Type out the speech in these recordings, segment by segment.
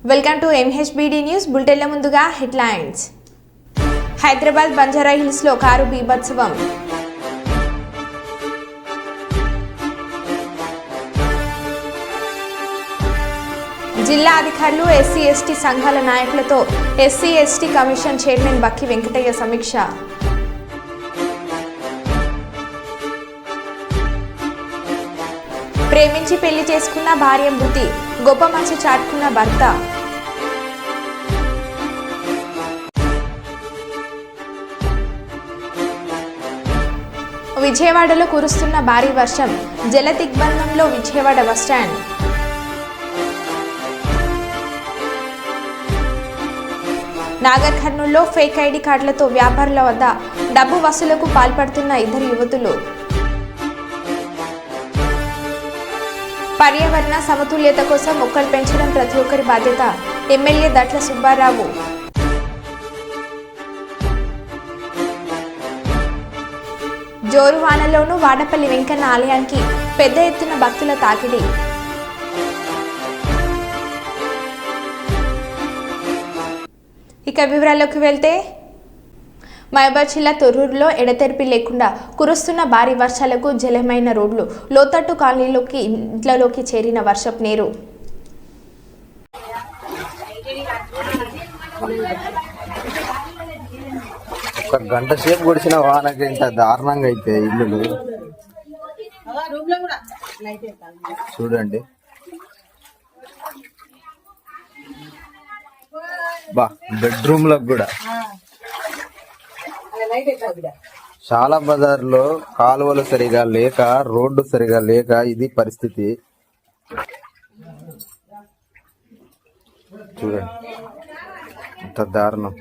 Welcome to MHBD news బులెటిన్ల ముందుగా headlines. Hyderabad Banjara hills లో car బీభత్సవం. జిల్లా అధికారులు SC/ST సంఘాల నాయకులతో SC/ST కమిషన్ చైర్మన్ బక్కి వెంకటయ్య సమీక్ష. ప్రేమించి పెళ్లి చేసుకున్న భార్య మృతి, గొప్ప మనసు చాటుకున్న భర్త. విజయవాడలో కురుస్తున్న భారీ వర్షం, జల దిగ్బంధంలో విజయవాడ బస్టాండ్. నాగర్ కర్నూల్లో ఫేక్ ఐడి కార్డులతో వ్యాపారుల వద్ద డబ్బు వసూలుకు పాల్పడుతున్న ఇద్దరు యువతులు. పర్యావరణ సమతుల్యత కోసం మొక్కలు పెంచడం ప్రతి ఒక్కరి బాధ్యత, ఎమ్మెల్యే దట్ల సుబ్బారావు. జోరు వానలోనూ వాడపల్లి వెంకన్న ఆలయానికి పెద్ద ఎత్తున భక్తుల తాకిడి. ఇక వివరాల్లోకి వెళ్తే, మహబూబాబాద్ జిల్లా తొర్రూరులో ఎడతెరిపి లేకుండా కురుస్తున్న భారీ వర్షాలకు జలమైన రోడ్లు, లోతట్టు కాలనీలోకి ఇంట్లలోకి చేరిన వర్షపు నీరు. ఒక గంట సేపు కుడిచిన వానకి ఇంత దారుణంగా అయితే ఇల్లులు చూడండి. బెడ్రూమ్ లకు కూడా చాలా బజార్లో కాలువలు సరిగా లేక, రోడ్డు సరిగా లేక ఇది పరిస్థితి. చూడండి ఎంత దారుణం.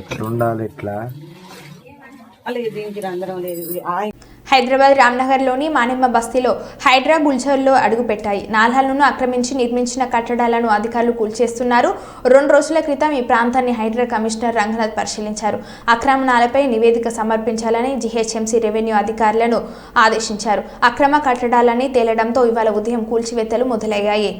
ఎట్లుండాలి ఇట్లా. హైదరాబాద్ రామ్నగర్లోని మానెమ్మ బస్తీలో హైడ్రా బుల్జర్లో అడుగుపెట్టాయి. నాలాలను ఆక్రమించి నిర్మించిన కట్టడాలను అధికారులు కూల్చేస్తున్నారు. 2 రోజుల క్రితం ఈ ప్రాంతాన్ని హైడ్రా కమిషనర్ రంగనాథ్ పరిశీలించారు. ఆక్రమణలపై నివేదిక సమర్పించాలని GHMC రెవెన్యూ అధికారులను ఆదేశించారు. అక్రమ కట్టడాలని తేలడంతో ఇవాళ ఉదయం కూల్చివేతలు మొదలయ్యాయి.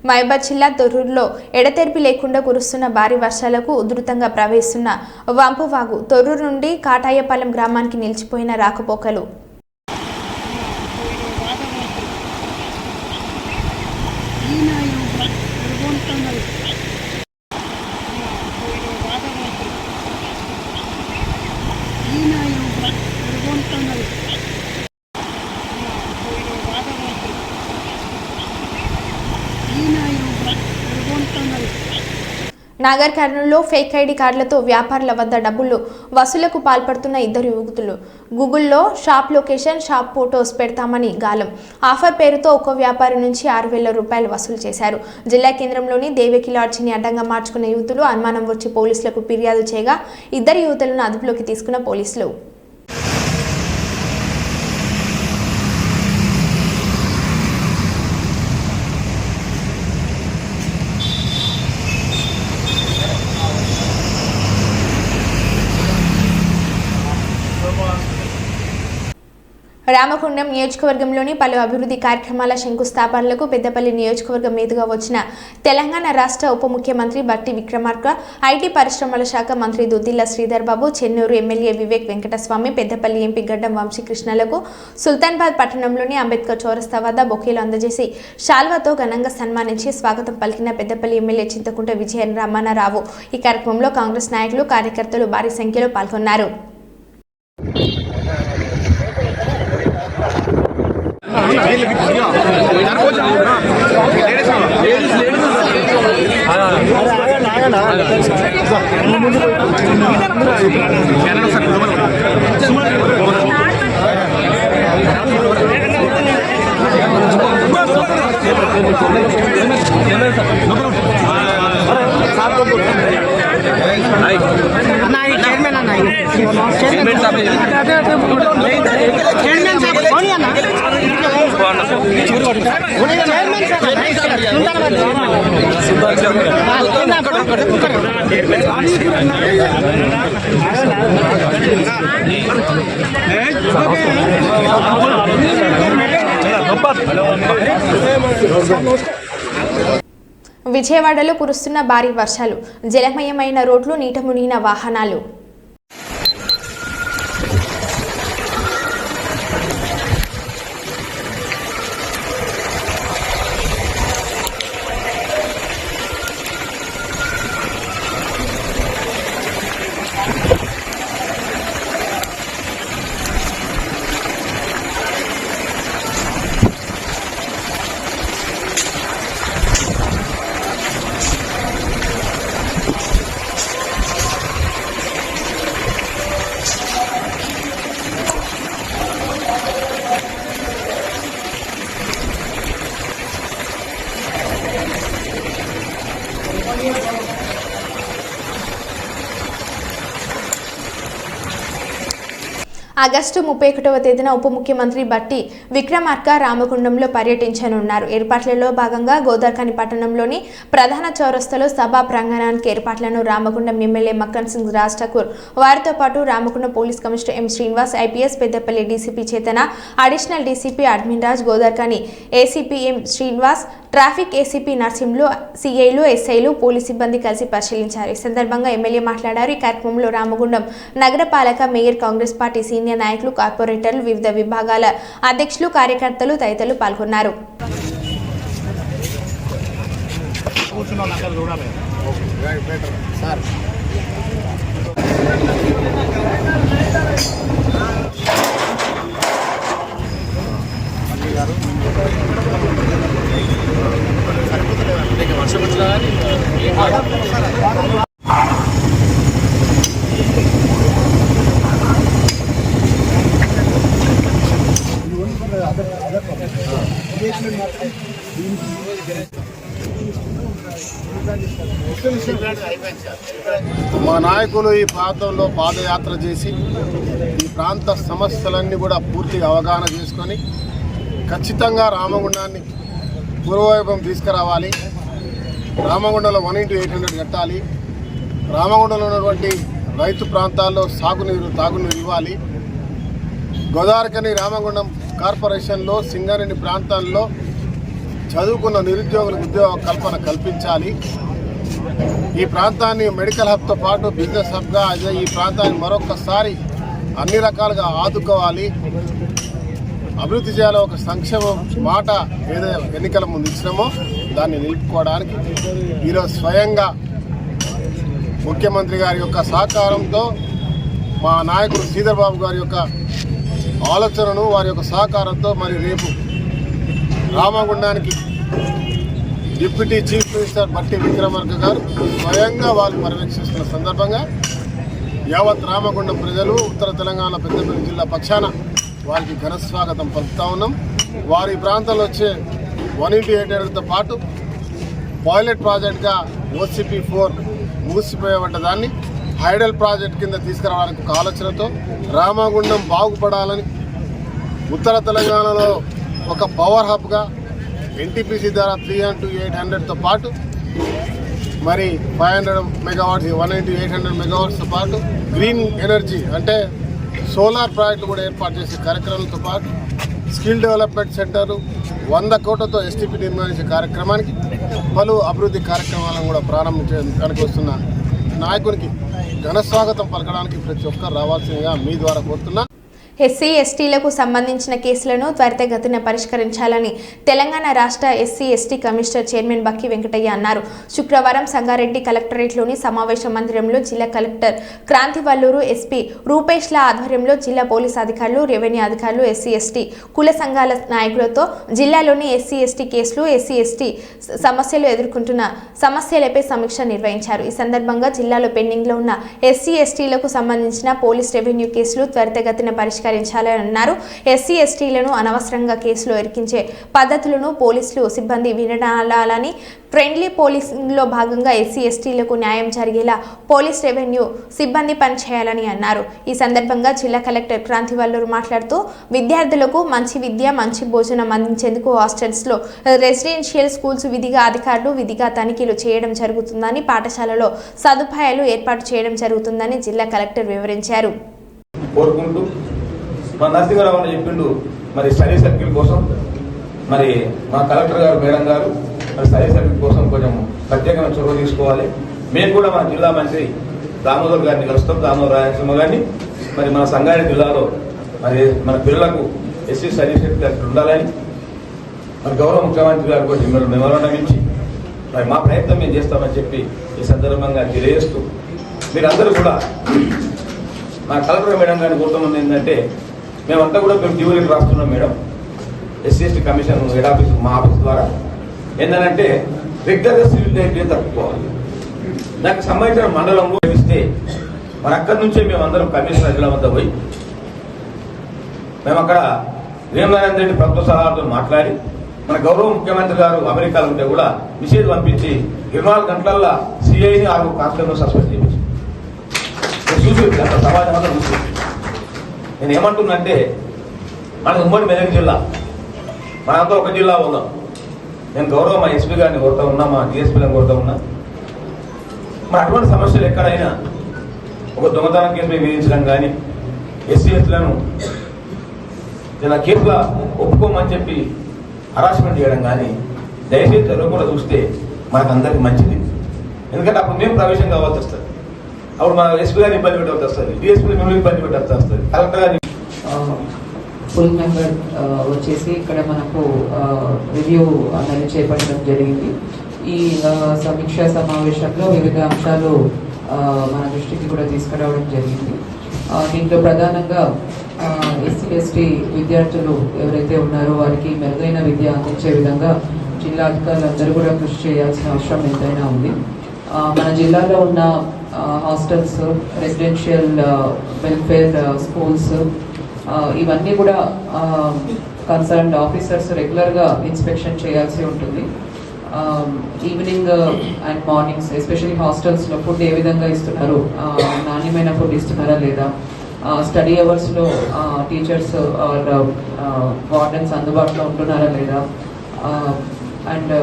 మహబూబాబాద్ జిల్లా తొర్రూరులో ఎడతెరిపి లేకుండా కురుస్తున్న భారీ వర్షాలకు ఉధృతంగా ప్రవహిస్తున్న వంపువాగు తొర్రూరు నుండి కాటాయపాలెం గ్రామానికి నిలిచిపోయిన రాకపోకలు. నాగర్ కర్నూలులో ఫేక్ ఐడి కార్డులతో వ్యాపారుల వద్ద డబ్బులు వసూలుకు పాల్పడుతున్న ఇద్దరు యువకులు. గూగుల్లో షాప్ లొకేషన్, షాప్ ఫోటోస్ పెడతామని గాలం. ఆఫర్ పేరుతో ఒక్కో వ్యాపారి నుంచి 6,000 రూపాయలు వసూలు చేశారు. జిల్లా కేంద్రంలోని దేవకి లాడ్జిని అడ్డంగా మార్చుకున్న యువతులు అనుమానం వచ్చి పోలీసులకు ఫిర్యాదు చేయగా ఇద్దరు యువతులను అదుపులోకి తీసుకున్న పోలీసులు. రామగుండం నియోజకవర్గంలోని పలు అభివృద్ధి కార్యక్రమాల శంకుస్థాపనలకు పెద్దపల్లి నియోజకవర్గం మీదుగా వచ్చిన తెలంగాణ రాష్ట్ర ఉప ముఖ్యమంత్రి బట్టి విక్రమార్క, ఐటీ పరిశ్రమల శాఖ మంత్రి దుద్దిల్ల శ్రీధర్ బాబు, చెన్నూరు ఎమ్మెల్యే వివేక్ వెంకటస్వామి, పెద్దపల్లి ఎంపీ గడ్డం వంశీకృష్ణలకు సుల్తాన్బాద్ పట్టణంలోని అంబేద్కర్ చౌరస్తా వద్ద బొకేలు అందజేసి శాల్వాతో ఘనంగా సన్మానించి స్వాగతం పలికిన పెద్దపల్లి ఎమ్మెల్యే చింతకుంట విజయ రమణారావు. ఈ కార్యక్రమంలో కాంగ్రెస్ నాయకులు, కార్యకర్తలు భారీ సంఖ్యలో పాల్గొన్నారు. విజయవాడలో కురుస్తున్న భారీ వర్షాలు, జలమయమైన రోడ్లు, నీట మునిగిన వాహనాలు. ఆగస్టు 31వ తేదీన ఉప ముఖ్యమంత్రి బట్టి విక్రమార్క రామగుండంలో పర్యటించనున్నారు. ఏర్పాట్లలో భాగంగా గోదార్ఖని పట్టణంలోని ప్రధాన చౌరస్తాలో సభా ప్రాంగణానికి ఏర్పాట్లను రామగుండం ఎమ్మెల్యే మక్కన్ సింగ్ రాజ్ ఠాకూర్, వారితో పాటు Ramagundam police commissioner M Srinivas, IPS, Peddapalli DCP Chetana, additional DCP admin Raj, Godavarikhani ACP M Srinivas, traffic ACP Narsimhulu, సిఐలు, ఎస్ఐలు, పోలీస్ సిబ్బంది కలిసి పరిశీలించారు. ఈ సందర్భంగా ఎమ్మెల్యే మాట్లాడారు. ఈ కార్యక్రమంలో రామగుండం నగరపాలక, మేయర్, కాంగ్రెస్ పార్టీ సీనియర్ నాయకులు, కార్పొరేటర్లు, వివిధ విభాగాల అధ్యక్షులు, కార్యకర్తలు తదితరులు పాల్గొన్నారు. మా నాయకులు ఈ ప్రాంతంలో పాదయాత్ర చేసి ఈ ప్రాంత సమస్యలన్నీ కూడా పూర్తిగా అవగాహన చేసుకొని ఖచ్చితంగా రామగుండాన్ని పూర్వవైభవం తీసుకురావాలి. రామగుండంలో 1:800 కట్టాలి. రామగుండంలో ఉన్నటువంటి రైతు ప్రాంతాల్లో సాగునీరు, తాగునీరు ఇవ్వాలి. గోదావరికని రామగుండం కార్పొరేషన్లో సింగరేణి ప్రాంతాల్లో చదువుకున్న నిరుద్యోగులకు ఉద్యోగ కల్పన కల్పించాలి. ఈ ప్రాంతాన్ని మెడికల్ హబ్తో పాటు బిజినెస్ హబ్గా ఈ ప్రాంతాన్ని మరొకసారి అన్ని రకాలుగా ఆదుకోవాలి, అభివృద్ధి చేయాలి. ఒక సంక్షేమం మాట ఏదో ఎన్నికల ముందు ఇచ్చినామో దాన్ని నిలుపుకోవడానికి ఈరోజు స్వయంగా ముఖ్యమంత్రి గారి యొక్క సహకారంతో మా నాయకుడు శ్రీధర్ బాబు గారి యొక్క ఆలోచనను, వారి యొక్క సహకారంతో మరి రేపు రామగుండానికి డిప్యూటీ చీఫ్ మినిస్టర్ బట్టి విక్రమార్క గారు స్వయంగా వారు పర్యవేక్షిస్తున్న సందర్భంగా యావత్ రామగుండం ప్రజలు ఉత్తర తెలంగాణ పెద్దపల్లి జిల్లా పక్షాన వారికి ఘన స్వాగతం పలుకుతా ఉన్నాం. వారి ప్రాంతంలో వచ్చే 188తో పాటు పైలట్ ప్రాజెక్ట్గా OCP4 మూసిపోయేబడ్డ దాన్ని హైడల్ ప్రాజెక్ట్ కింద తీసుకురావడానికి ఒక ఆలోచనతో రామగుండం బాగుపడాలని ఉత్తర తెలంగాణలో ఒక పవర్ హబ్గా NTPC ద్వారా 300 to 800తో పాటు మరి 500 మెగావాట్స్ 190 800 మెగావాట్స్తో పాటు గ్రీన్ ఎనర్జీ అంటే సోలార్ ప్రాజెక్టు కూడా ఏర్పాటు చేసే కార్యక్రమాలతో పాటు స్కిల్ డెవలప్మెంట్ సెంటర్ 100 కోట్లతో STP నిర్మించే కార్యక్రమానికి పలు అభివృద్ధి కార్యక్రమాలను కూడా ప్రారంభించడానికి వస్తున్న నాయకునికి ఘన స్వాగతం పలకడానికి ప్రతి ఒక్కరు రావాల్సిందిగా మీ ద్వారా కోరుతున్నా. ఎస్సీ ఎస్టీలకు సంబంధించిన కేసులను త్వరితగతిన పరిష్కరించాలని తెలంగాణ రాష్ట్ర ఎస్సీ ఎస్టీ కమిషనర్ చైర్మన్ బక్కి వెంకటయ్య అన్నారు. శుక్రవారం సంగారెడ్డి కలెక్టరేట్లోని సమావేశ మందిరంలో జిల్లా కలెక్టర్ క్రాంతివల్లూరు, ఎస్పీ రూపేష్ల ఆధ్వర్యంలో జిల్లా పోలీస్ అధికారులు, రెవెన్యూ అధికారులు, ఎస్సీ ఎస్టీ కుల సంఘాల నాయకులతో జిల్లాలోని ఎస్సీ ఎస్టీ కేసులు, ఎస్సీ ఎస్టీ సమస్యలు ఎదుర్కొంటున్న సమస్యలపై సమీక్ష నిర్వహించారు. ఈ సందర్భంగా జిల్లాలో పెండింగ్లో ఉన్న ఎస్సీ ఎస్టీలకు సంబంధించిన పోలీస్, రెవెన్యూ కేసులు త్వరితగతిన పరిష్కరించాలని అన్నారు. ఎస్సీ ఎస్టీలను అనవసరంగా కేసులో ఇరికించే పద్ధతులను పోలీసులు సిబ్బంది వినాలని, ఫ్రెండ్లీ పోలీసింగ్లో భాగంగా ఎస్సీ ఎస్టీలకు న్యాయం జరిగేలా పోలీస్, రెవెన్యూ సిబ్బంది పనిచేయాలని అన్నారు. ఈ సందర్భంగా జిల్లా కలెక్టర్ క్రాంతివల్లూరు మాట్లాడుతూ విద్యార్థులకు మంచి విద్య, మంచి భోజనం అందించేందుకు హాస్టల్స్లో రెసిడెన్షియల్ స్కూల్స్ విధిగా అధికారులు విధిగా తనిఖీలు చేయడం జరుగుతుందని, పాఠశాలలో సదుపాయాలు ఏర్పాటు చేయడం జరుగుతుందని జిల్లా కలెక్టర్ వివరించారు. కోరుకుంటూ మా నరసింహరావు చెప్పిండు మరి స్టడీ సర్కిల్ కోసం మరి మా కలెక్టర్ గారు, మేడం గారు మరి స్టడీ సర్కిల్ కోసం కొంచెం ప్రత్యేకమైన చొరవ తీసుకోవాలి. మేము కూడా మన జిల్లా మంత్రి దామోదర్ గారిని కలుస్తాం, దామోదర్ రాయలసీమ గారిని. మరి మన సంగారెడ్డి జిల్లాలో మరి మన పిల్లలకు ఎస్సీ స్టడీ సర్కిల్ ఉండాలని మరి గౌరవ ముఖ్యమంత్రి గారు కూడా మెమోరాండం ఇచ్చి మరి మా ప్రయత్నం మేము చేస్తామని చెప్పి ఈ సందర్భంగా తెలియజేస్తూ మీరందరూ కూడా మా కలెక్టర్ మేడం గారిని కోరుతున్నది ఏంటంటే మేమంతా కూడా మేము డ్యూరీలు రాస్తున్నాం madam. SC ST commission head office మా ఆఫీస్ ద్వారా ఏంటంటే రెగ్యులర్గా సివిల్ డైరీ తప్పుకోవాలి. దానికి సంబంధించిన మండలంలో ఇస్తే మరి అక్కడి నుంచే మేమందరం కమిషనర్ జిల్లా వద్ద పోయి మేము అక్కడ వేమనారాయణ రెడ్డి ప్రభుత్వ సలహాలతో మాట్లాడి మన గౌరవ ముఖ్యమంత్రి గారు అమెరికాలో ఉంటే కూడా మెసేజ్ పంపించి 24 గంటలల్లో సిఐని 6 కాన్స్టేబుల్ సస్పెండ్ చేయించి చూసి సమాజం అంతా చూసి నేను ఏమంటున్నంటే మన ఉమ్మడి మెదక్ జిల్లా మనంతా ఒక జిల్లా ఉందాం. నేను గౌరవ మా ఎస్పీ గారిని కోరుతా ఉన్నా, మా డిఎస్పీలను కోరుతా ఉన్నా. మరి అటువంటి సమస్యలు ఎక్కడైనా ఒక దొంగతనం కేసు విధించడం కానీ, ఎస్సీ ఎస్టీలను ఇలా కేసుగా ఒప్పుకోమని చెప్పి హరాస్మెంట్ చేయడం కానీ దయచేసి తెలుగు కూడా చూస్తే మనకు అందరికీ మంచిది. ఎందుకంటే అప్పుడు మేము ప్రవేశం కావాల్సి వస్తుంది. అప్పుడు మన ఎస్పీ గారిని ఇబ్బంది పెట్టవలసి వస్తుంది, డిఎస్పీ మిమ్మల్ని ఇబ్బంది పెట్టాల్సి వస్తుంది, కలెక్టర్ గారిని. ఫుల్ మెంబర్ వచ్చేసి ఇక్కడ మనకు రివ్యూ అనేది చేపట్టడం జరిగింది. ఈ సమీక్షా సమావేశంలో వివిధ అంశాలు మన దృష్టికి కూడా తీసుకురావడం జరిగింది. దీంట్లో ప్రధానంగా ఎస్సీ ఎస్టీ విద్యార్థులు ఎవరైతే ఉన్నారో వారికి మెరుగైన విద్య అందించే విధంగా జిల్లా అధికారులందరూ కూడా కృషి చేయాల్సిన అవసరం ఎంతైనా ఉంది. మన జిల్లాలో ఉన్న హాస్టల్స్, రెసిడెన్షియల్ వెల్ఫేర్ స్కూల్స్ ఇవన్నీ కూడా కన్సర్న్డ్ ఆఫీసర్స్ రెగ్యులర్గా ఇన్స్పెక్షన్ చేయాల్సి ఉంటుంది. ఈవినింగ్ అండ్ మార్నింగ్స్ ఎస్పెషల్లీ హాస్టల్స్లో ఫుడ్ ఏ విధంగా ఇస్తున్నారు, నాణ్యమైన ఫుడ్ ఇస్తున్నారా లేదా, స్టడీ అవర్స్లో టీచర్స్ ఆర్ వార్డెన్స్ అందుబాటులో ఉంటున్నారా లేదా, అండ్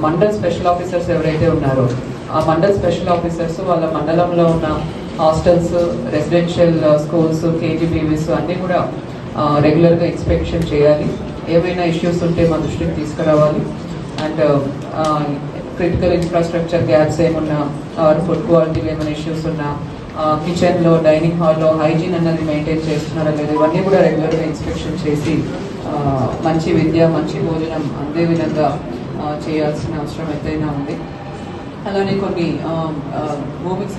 మండల్ స్పెషల్ ఆఫీసర్స్ ఎవరైతే ఉన్నారో ఆ మండల్ స్పెషల్ ఆఫీసర్స్ వాళ్ళ మండలంలో ఉన్న హాస్టల్స్, రెసిడెన్షియల్ స్కూల్స్, కేజీబీవీస్ అన్నీ కూడా రెగ్యులర్గా ఇన్స్పెక్షన్ చేయాలి. ఏమైనా ఇష్యూస్ ఉంటే మా దృష్టికి తీసుకురావాలి. అండ్ క్రిటికల్ ఇన్ఫ్రాస్ట్రక్చర్ గ్యాప్స్ ఏమున్నా, ఫుడ్ క్వాలిటీలో ఏమైనా ఇష్యూస్ ఉన్నా, కిచెన్లో, డైనింగ్ హాల్లో హైజీన్ అన్నది మెయింటైన్ చేస్తున్నారా లేదా, ఇవన్నీ కూడా రెగ్యులర్గా ఇన్స్పెక్షన్ చేసి మంచి విద్య, మంచి భోజనం అందే విధంగా చేయాల్సిన అవసరం ఎంతైనా ఉంది. అలానే కొన్ని మూవింగ్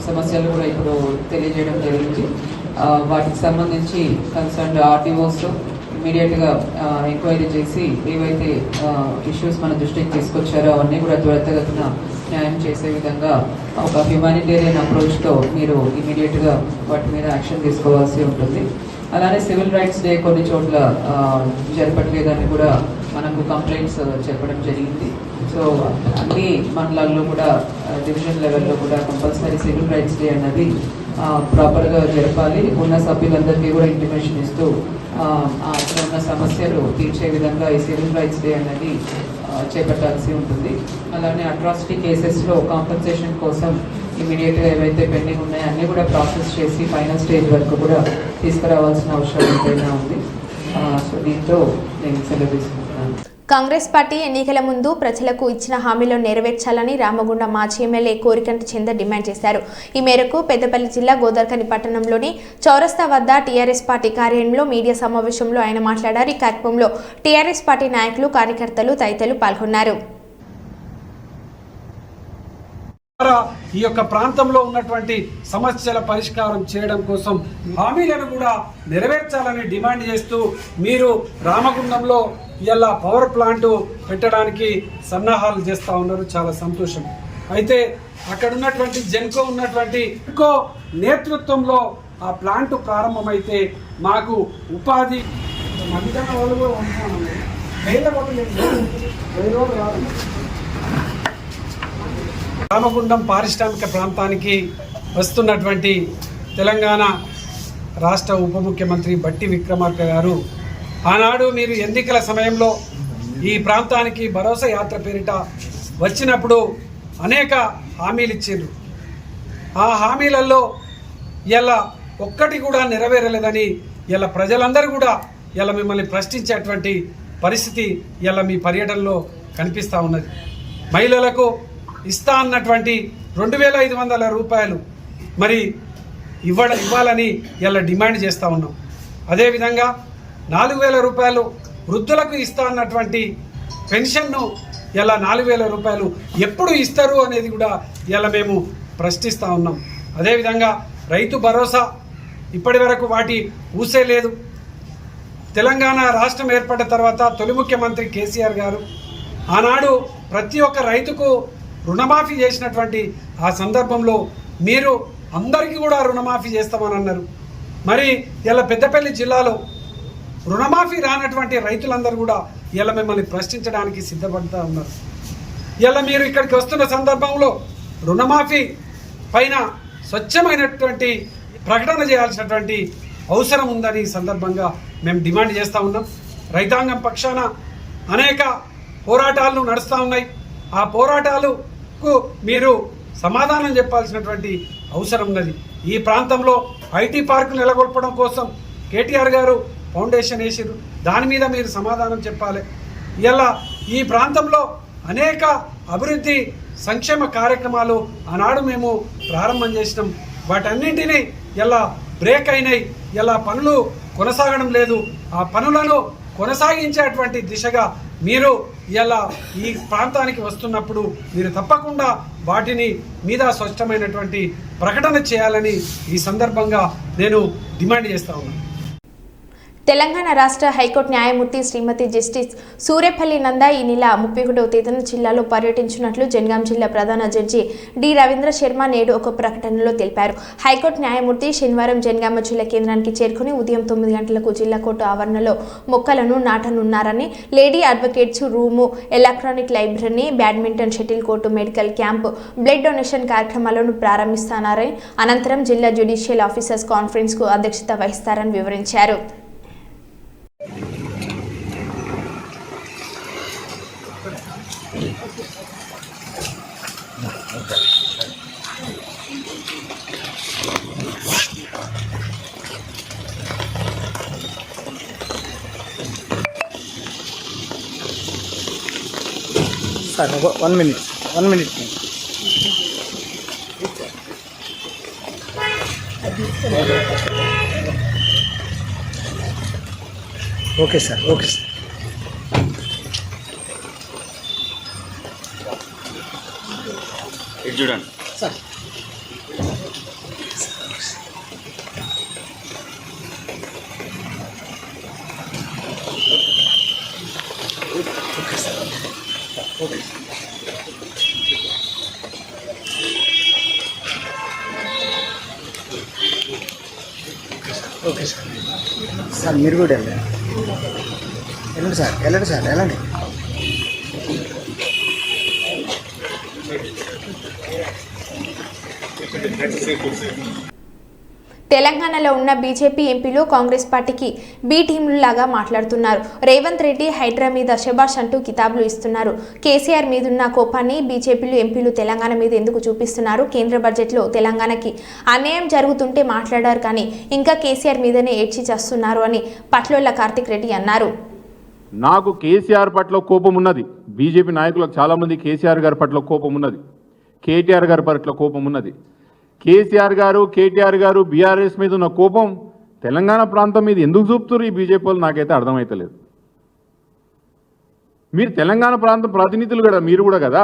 సమస్యలు కూడా ఇప్పుడు తెలియజేయడం జరిగింది. వాటికి సంబంధించి కన్సర్న్ ఆర్టీఓస్, ఇమీడియట్గా ఎంక్వైరీ చేసి ఏవైతే ఇష్యూస్ మన దృష్టికి తీసుకొచ్చారో అవన్నీ కూడా త్వరితగతిన న్యాయం చేసే విధంగా ఒక హ్యుమానిటేరియన్ అప్రోచ్తో మీరు ఇమీడియట్గా వాటి మీద యాక్షన్ తీసుకోవాల్సి ఉంటుంది. అలానే సివిల్ రైట్స్ డే కొన్ని చోట్ల జరపట్లేదని కూడా మనకు కంప్లైంట్స్ చెప్పడం జరిగింది. సో అన్ని మండలాల్లో కూడా డివిజన్ లెవెల్లో కూడా కంపల్సరీ సివిల్ రైట్స్ డే అన్నది ప్రాపర్గా జరపాలి. ఉన్న సభ్యులందరికీ కూడా ఇంటిమేషన్ ఇస్తూ అక్కడ ఉన్న సమస్యలు తీర్చే విధంగా ఈ సివిల్ రైట్స్ డే అనేది చేపట్టాల్సి ఉంటుంది. అలానే అట్రాసిటీ కేసెస్లో కాంపన్సేషన్ కోసం ఇమీడియట్గా ఏవైతే పెండింగ్ ఉన్నాయో అన్నీ కూడా ప్రాసెస్ చేసి ఫైనల్ స్టేజ్ వరకు కూడా తీసుకురావాల్సిన అవసరం ఎంతైనా ఉంది. సో దీంతో నేను సెలవు తీసుకుంటున్నాను. కాంగ్రెస్ పార్టీ ఎన్నికల ముందు ప్రజలకు ఇచ్చిన హామీలను నెరవేర్చాలని రామగుండం మాజీ ఎమ్మెల్యే కోరికంటి చందర్ డిమాండ్ చేశారు. ఈ మేరకు పెద్దపల్లి జిల్లా గోదార్కని పట్టణంలోని చౌరస్తా వద్ద టీఆర్ఎస్ పార్టీ కార్యాలయంలో మీడియా సమావేశంలో ఆయన మాట్లాడారు. ఈ కార్యక్రమంలో టీఆర్ఎస్ పార్టీ నాయకులు, కార్యకర్తలు తదితరులు పాల్గొన్నారు. ఈ యొక్క ప్రాంతంలో ఉన్నటువంటి సమస్యల పరిష్కారం చేయడం కోసం హామీలను కూడా నెరవేర్చాలని డిమాండ్ చేస్తూ మీరు రామగుండంలో ఇలా పవర్ ప్లాంట్ పెట్టడానికి సన్నాహాలు చేస్తూ ఉన్నారు. చాలా సంతోషం. అయితే అక్కడ ఉన్నటువంటి జెన్కో నేతృత్వంలో ఆ ప్లాంట్ ప్రారంభమైతే మాకు ఉపాధి రామగుండం పారిశ్రామిక ప్రాంతానికి వస్తున్నటువంటి తెలంగాణ రాష్ట్ర ఉప ముఖ్యమంత్రి బట్టి విక్రమార్క గారు ఆనాడు మీరు ఎన్నికల సమయంలో ఈ ప్రాంతానికి భరోసా యాత్ర పేరిట వచ్చినప్పుడు అనేక హామీలు ఇచ్చారు. ఆ హామీలలో ఇలా ఒక్కటి కూడా నెరవేరలేదని ఇలా ప్రజలందరూ కూడా ఇలా మిమ్మల్ని ప్రశ్నించేటువంటి పరిస్థితి ఇలా మీ పర్యటనలో కనిపిస్తూ ఉన్నది. మహిళలకు ఇస్తా అన్నటువంటి 2,500 రూపాయలు మరి ఇవ్వాలని ఇలా డిమాండ్ చేస్తూ ఉన్నాం. అదేవిధంగా 4,000 రూపాయలు వృద్ధులకు ఇస్తా అన్నటువంటి పెన్షన్ను ఇలా 4,000 రూపాయలు ఎప్పుడు ఇస్తారు అనేది కూడా ఇలా మేము ప్రశ్నిస్తూ ఉన్నాం. అదేవిధంగా రైతు భరోసా ఇప్పటి వరకు వాటి ఊసే లేదు. తెలంగాణ రాష్ట్రం ఏర్పడిన తర్వాత తొలి ముఖ్యమంత్రి కేసీఆర్ గారు ఆనాడు ప్రతి ఒక్క రైతుకు రుణమాఫీ చేసినటువంటి ఆ సందర్భంలో మీరు అందరికీ కూడా రుణమాఫీ చేస్తామని అన్నారు. మరి ఇలా పెద్దపల్లి జిల్లాలో రుణమాఫీ రానటువంటి రైతులందరూ కూడా ఇలా మిమ్మల్ని ప్రశ్నించడానికి సిద్ధపడుతూ ఉన్నారు. ఇలా మీరు ఇక్కడికి వస్తున్న సందర్భంలో రుణమాఫీ పైన స్వచ్ఛమైనటువంటి ప్రకటన చేయాల్సినటువంటి అవసరం ఉందని ఈ సందర్భంగా మేము డిమాండ్ చేస్తూ ఉన్నాం. రైతాంగం పక్షాన అనేక పోరాటాలు నడుస్తూ ఉన్నాయి. ఆ పోరాటాలకు మీరు సమాధానం చెప్పాల్సినటువంటి అవసరం ఉన్నది. ఈ ప్రాంతంలో ఐటీ పార్కు నెలకొల్పడం కోసం కేటీఆర్ గారు ఫౌండేషన్ వేసారు. దాని మీద మీరు సమాధానం చెప్పాలి. ఇలా ఈ ప్రాంతంలో అనేక అభివృద్ధి సంక్షేమ కార్యక్రమాలు ఆనాడు మేము ప్రారంభం చేసినాం. వాటన్నింటినీ ఇలా బ్రేక్ అయినాయి. ఇలా పనులు కొనసాగడం లేదు. ఆ పనులను కొనసాగించేటువంటి దిశగా మీరు ఇలా ఈ ప్రాంతానికి వస్తున్నప్పుడు మీరు తప్పకుండా వాటిని మీద స్పష్టమైనటువంటి ప్రకటన చేయాలని ఈ సందర్భంగా నేను డిమాండ్ చేస్తా ఉన్నాను. తెలంగాణ రాష్ట్ర హైకోర్టు న్యాయమూర్తి శ్రీమతి జస్టిస్ సూర్యపల్లి నంద ఈ నెల 31వ తేదీన జిల్లాలో పర్యటించినట్లు జనగాం జిల్లా ప్రధాన జడ్జి డి రవీంద్ర శర్మ నేడు ఒక ప్రకటనలో తెలిపారు. హైకోర్టు న్యాయమూర్తి శనివారం జనగామ జిల్లా కేంద్రానికి చేరుకుని ఉదయం 9 గంటలకు జిల్లా కోర్టు ఆవరణలో మొక్కలను నాటనున్నారని, లేడీ అడ్వకేట్స్ రూము, ఎలక్ట్రానిక్ లైబ్రరీని, badminton, shuttle court, medical camp, blood donation కార్యక్రమాలను ప్రారంభిస్తారని, అనంతరం జిల్లా జ్యుడిషియల్ ఆఫీసర్స్ కాన్ఫరెన్స్కు అధ్యక్షత వహిస్తారని వివరించారు. Sir, 1 minute. 1 minute. Okay, sir. Okay, sir. చూడండి sir okay okay sir sir మీరు కూడా వెళ్ళండి సార్ వెళ్ళండి తెలంగాణలో ఉన్న బీజేపీ ఎంపీలు కాంగ్రెస్ పార్టీకి బి టీంలు లాగా మాట్లాడుతున్నారు. రేవంత్ రెడ్డి హైడ్రా మీద శబాష్ అంటూ కితాబులు ఇస్తున్నారు. కేసీఆర్ మీదున్న కోపాన్ని బీజేపీలు ఎంపీలు తెలంగాణ మీద ఎందుకు చూపిస్తున్నారు? కేంద్ర బడ్జెట్లో తెలంగాణకి అన్యాయం జరుగుతుంటే మాట్లాడారు, కానీ ఇంకా కేసీఆర్ మీదనే ఏడ్చి చేస్తున్నారు అని పట్లోళ్ల కార్తిక్ రెడ్డి అన్నారు. నాకు కేసీఆర్ పట్ల కోపం ఉన్నది. బీజేపీ నాయకులకు చాలామంది కేసీఆర్ గారి పట్ల కోపం ఉన్నది, కేటీఆర్ గారి పట్ల కోపం ఉన్నది. కేటీఆర్ గారు బీఆర్ఎస్ మీద ఉన్న కోపం తెలంగాణ ప్రాంతం మీద ఎందుకు చూపుతారు ఈ బీజేపీ వాళ్ళు నాకైతే అర్థమైతలేదు. మీరు తెలంగాణ ప్రాంతం ప్రతినిధులు కదా, మీరు కూడా కదా,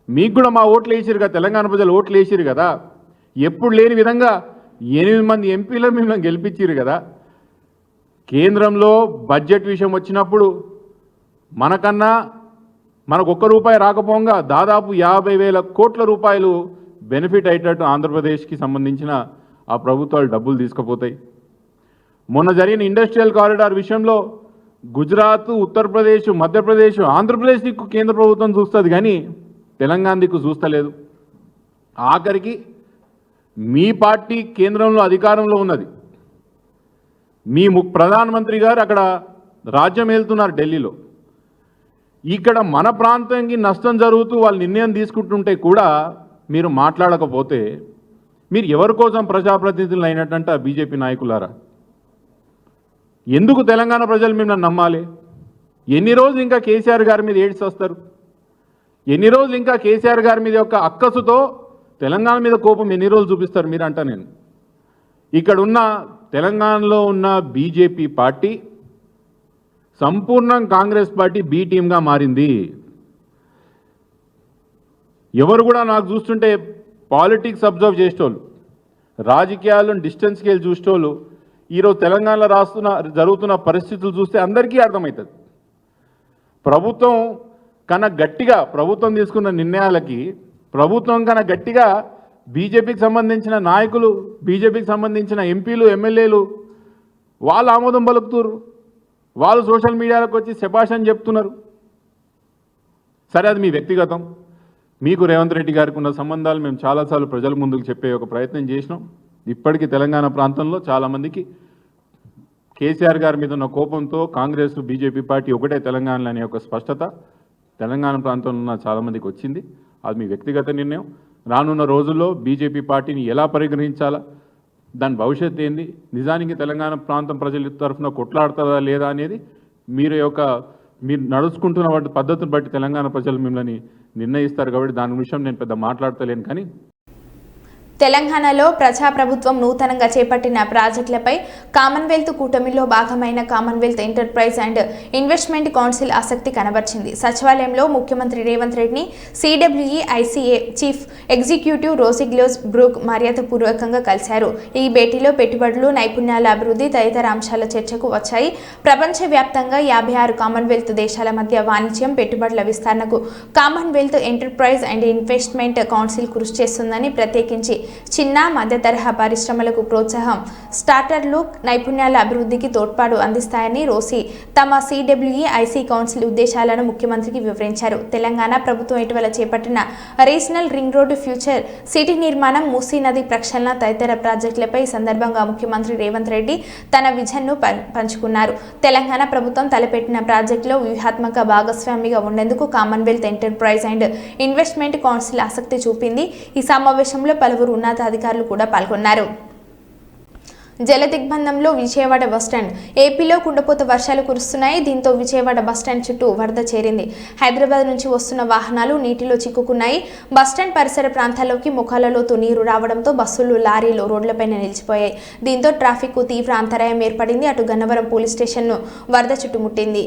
మీకు కూడా మా ఓట్లు వేసిరు కదా, తెలంగాణ ప్రజలు ఓట్లు వేసిరు కదా, ఎప్పుడు లేని విధంగా 8 మంది ఎంపీలు మిమ్మల్ని గెలిపించారు కదా. కేంద్రంలో బడ్జెట్ విషయం వచ్చినప్పుడు మనకు ₹1 రాకపోగా దాదాపు 50,000 కోట్ల రూపాయలు బెనిఫిట్ అయ్యేటట్టు ఆంధ్రప్రదేశ్కి సంబంధించిన ఆ ప్రభుత్వాలు డబ్బులు తీసుకుపోతాయి. మొన్న జరిగిన ఇండస్ట్రియల్ కారిడార్ విషయంలో గుజరాత్, ఉత్తరప్రదేశ్, మధ్యప్రదేశ్, ఆంధ్రప్రదేశ్ దిక్కు కేంద్ర ప్రభుత్వం చూస్తుంది, కానీ తెలంగాణ దిక్కు చూస్తలేదు. ఆఖరికి మీ పార్టీ కేంద్రంలో అధికారంలో ఉన్నది, మీ ప్రధానమంత్రి గారు అక్కడ రాజ్యం వెళ్తున్నారు ఢిల్లీలో. ఇక్కడ మన ప్రాంతానికి నష్టం జరుగుతూ వాళ్ళు నిర్ణయం తీసుకుంటుంటే కూడా మీరు మాట్లాడకపోతే మీరు ఎవరి కోసం ప్రజాప్రతినిధులు అయినట్టంట బీజేపీ నాయకులారా? ఎందుకు తెలంగాణ ప్రజలు మిమ్మల్ని నమ్మాలి? ఎన్ని రోజులు ఇంకా కేసీఆర్ గారి మీద ఏడ్చి వస్తారు? ఎన్ని రోజులు ఇంకా కేసీఆర్ గారి మీద యొక్క అక్కసుతో తెలంగాణ మీద కోపం ఎన్ని రోజులు చూపిస్తారు మీరు అంట? నేను ఇక్కడ ఉన్న తెలంగాణలో ఉన్న బీజేపీ పార్టీ సంపూర్ణం కాంగ్రెస్ పార్టీ బి టీమ్గా మారింది. ఎవరు కూడా నాకు చూస్తుంటే పాలిటిక్స్ అబ్జర్వ్ చేసేటోళ్ళు, రాజకీయాలను డిస్టెన్స్కి వెళ్ళి చూసేటోళ్ళు ఈరోజు తెలంగాణలో జరుగుతున్న పరిస్థితులు చూస్తే అందరికీ అర్థమవుతుంది. ప్రభుత్వం కన్నా గట్టిగా ప్రభుత్వం తీసుకున్న నిర్ణయాలకి ప్రభుత్వం కన్నా గట్టిగా బీజేపీకి సంబంధించిన నాయకులు, బీజేపీకి సంబంధించిన ఎంపీలు, ఎమ్మెల్యేలు వాళ్ళు ఆమోదం పలుకుతున్నారు. వాళ్ళు సోషల్ మీడియాలకు వచ్చి శభాష్ అని చెప్తున్నారు. సరే, అది మీ వ్యక్తిగతం. మీకు రేవంత్ రెడ్డి గారికి ఉన్న సంబంధాలు మేము చాలాసార్లు ప్రజల ముందుకు చెప్పే ఒక ప్రయత్నం చేసినాం. ఇప్పటికీ తెలంగాణ ప్రాంతంలో చాలామందికి కేసీఆర్ గారి మీద ఉన్న కోపంతో కాంగ్రెస్, బీజేపీ పార్టీ ఒకటే తెలంగాణలో అనే ఒక స్పష్టత తెలంగాణ ప్రాంతంలో ఉన్న చాలామందికి వచ్చింది. అది మీ వ్యక్తిగత నిర్ణయం. రానున్న రోజుల్లో బీజేపీ పార్టీని ఎలా పరిగణించాలా, దాని భవిష్యత్తు ఏంది, నిజానికి తెలంగాణ ప్రాంతం ప్రజల తరఫున కొట్లాడుతుందా లేదా అనేది మీరు నడుచుకుంటున్న వాటి పద్ధతిని బట్టి తెలంగాణ ప్రజలు మిమ్మల్ని నిర్ణయిస్తారు. కాబట్టి దాని విషయం నేను పెద్ద మాట్లాడతలేను. కానీ తెలంగాణలో ప్రజాప్రభుత్వం నూతనంగా చేపట్టిన ప్రాజెక్టులపై కామన్వెల్త్ కూటమిలో భాగమైన Commonwealth enterprise and investment council ఆసక్తి కనబర్చింది. సచివాలయంలో ముఖ్యమంత్రి రేవంత్ రెడ్డిని CWE ICA chief executive Rosie Glazebrook మర్యాదపూర్వకంగా కలిశారు. ఈ భేటీలో పెట్టుబడులు, నైపుణ్యాల అభివృద్ధి తదితర అంశాల చర్చకు వచ్చాయి. ప్రపంచవ్యాప్తంగా 56 కామన్వెల్త్ దేశాల మధ్య వాణిజ్యం, పెట్టుబడుల విస్తరణకు Commonwealth enterprise and investment council కృషి చేస్తుందని, ప్రత్యేకించి చిన్న మధ్య తరహా పరిశ్రమలకు ప్రోత్సాహం, స్టార్టర్లు, నైపుణ్యాల అభివృద్ధికి తోడ్పాటు అందిస్తాయని రోసి తమ సిడబ్ల్యూఈ ఐసీ కౌన్సిల్ ఉద్దేశాలను ముఖ్యమంత్రికి వివరించారు. తెలంగాణ ప్రభుత్వం ఇటీవల చేపట్టిన regional ring road, future city నిర్మాణం, మూసీ నది ప్రక్షాళన తదితర ప్రాజెక్టులపై ఈ సందర్భంగా ముఖ్యమంత్రి రేవంత్ రెడ్డి తన విజన్ను పంచుకున్నారు. తెలంగాణ ప్రభుత్వం తలపెట్టిన ప్రాజెక్టులో వ్యూహాత్మక భాగస్వామిగా ఉండేందుకు Commonwealth enterprise and investment council ఆసక్తి చూపింది. ఈ సమావేశంలో పలువురు ఉన్నతాధికారులు కూడా పాల్గొన్నారు. జల దిగ్బంధంలో విజయవాడ బస్టాండ్. ఏపీలో కుండపోత వర్షాలు కురుస్తున్నాయి. దీంతో విజయవాడ బస్టాండ్ చుట్టూ వరద చేరింది. హైదరాబాద్ నుంచి వస్తున్న వాహనాలు నీటిలో చిక్కుకున్నాయి. బస్టాండ్ పరిసర ప్రాంతాల్లోకి ముఖాలలోతు నీరు రావడంతో బస్సులు, లారీలు రోడ్లపైన నిలిచిపోయాయి. దీంతో ట్రాఫిక్ కు తీవ్ర అంతరాయం ఏర్పడింది. అటు గన్నవరం పోలీస్ స్టేషన్ను వరద చుట్టుముట్టింది.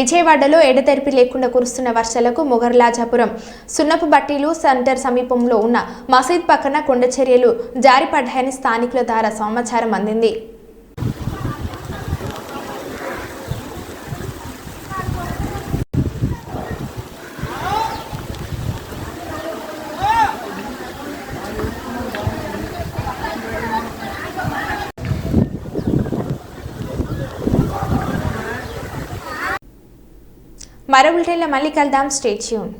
విజయవాడలో ఎడతెరిపి లేకుండా కురుస్తున్న వర్షాలకు మొగర్లాజాపురం సున్నపు బట్టీలు సెంటర్ సమీపంలో ఉన్న మసీద్ పక్కన కొండ చర్యలు జారిపడ్డాయని స్థానికుల ద్వారా సమాచారం అందింది. మరో బులెటిన్లో మళ్ళీ కలుద్దాం. Stay tune.